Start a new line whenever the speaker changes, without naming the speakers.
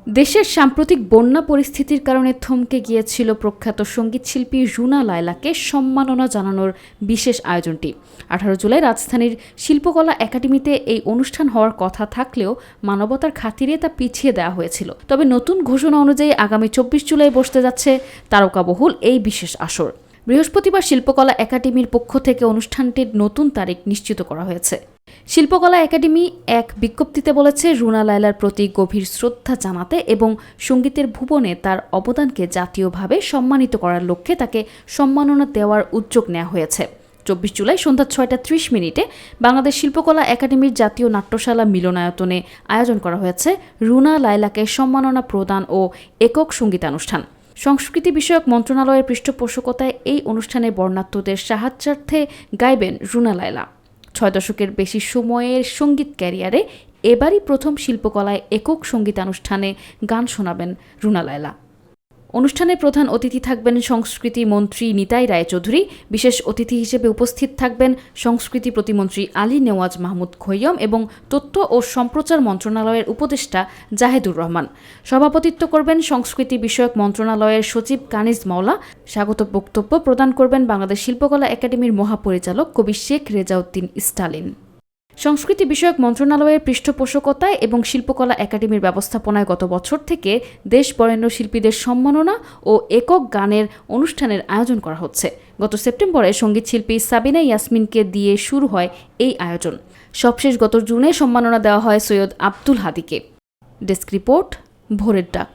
দেশের সাম্প্রতিক বন্যা পরিস্থিতির কারণে থমকে গিয়েছিল প্রখ্যাত সঙ্গীতশিল্পী রুনা লায়লাকে সম্মাননা জানানোর বিশেষ আয়োজনটি। 18 জুলাই রাজধানীর শিল্পকলা একাডেমিতে এই অনুষ্ঠান হওয়ার কথা থাকলেও মানবতার খাতিরে তা পিছিয়ে দেওয়া হয়েছিল। তবে নতুন ঘোষণা অনুযায়ী আগামী 24 জুলাই বসতে যাচ্ছে তারকাবহুল এই বিশেষ আসর। বৃহস্পতিবার শিল্পকলা একাডেমির পক্ষ থেকে অনুষ্ঠানটির নতুন তারিখ নিশ্চিত করা হয়েছে। শিল্পকলা একাডেমি এক বিজ্ঞপ্তিতে বলেছে, রুনা লায়লার প্রতি গভীর শ্রদ্ধা জানাতে এবং সঙ্গীতের ভুবনে তার অবদানকে জাতীয়ভাবে সম্মানিত করার লক্ষ্যে তাকে সম্মাননা দেওয়ার উদ্যোগ নেওয়া হয়েছে। 24 জুলাই সন্ধ্যা 6টা 30 বাংলাদেশ শিল্পকলা একাডেমির জাতীয় নাট্যশালা মিলনায়তনে আয়োজন করা হয়েছে রুনা লায়লাকে সম্মাননা প্রদান ও একক সঙ্গীতানুষ্ঠান। সংস্কৃতি বিষয়ক মন্ত্রণালয়ের পৃষ্ঠপোষকতায় এই অনুষ্ঠানে বর্ণাঢ্যদের সাহায্যার্থে গাইবেন রুনা লায়লা। 6 দশকের বেশি সময়ের সঙ্গীত ক্যারিয়ারে এবারই প্রথম শিল্পকলায় একক সঙ্গীতানুষ্ঠানে গান শোনাবেন রুনা লায়লা। অনুষ্ঠানে প্রধান অতিথি থাকবেন সংস্কৃতি মন্ত্রী নিতাই রায়চৌধুরী। বিশেষ অতিথি হিসেবে উপস্থিত থাকবেন সংস্কৃতি প্রতিমন্ত্রী আলী নেওয়াজ মাহমুদ খৈয়ম এবং তথ্য ও সম্প্রচার মন্ত্রণালয়ের উপদেষ্টা জাহেদুর রহমান। সভাপতিত্ব করবেন সংস্কৃতি বিষয়ক মন্ত্রণালয়ের সচিব কানিজ মাওলা। স্বাগত বক্তব্য প্রদান করবেন বাংলাদেশ শিল্পকলা একাডেমির মহাপরিচালক কবি শেখ রেজাউদ্দিন স্টালিন। সংস্কৃতি বিষয়ক মন্ত্রণালয়ের পৃষ্ঠপোষকতায় এবং শিল্পকলা একাডেমির ব্যবস্থাপনায় গত বছর থেকে দেশ বরেণ্য শিল্পীদের সম্মাননা ও একক গানের অনুষ্ঠানের আয়োজন করা হচ্ছে। গত সেপ্টেম্বরে সঙ্গীতশিল্পী সাবিনা ইয়াসমিনকে দিয়ে শুরু হয় এই আয়োজন। সবশেষ গত জুনে সম্মাননা দেওয়া হয় সৈয়দ আব্দুল হাদীকে। ডেস্ক রিপোর্ট, ভোরের ডাক।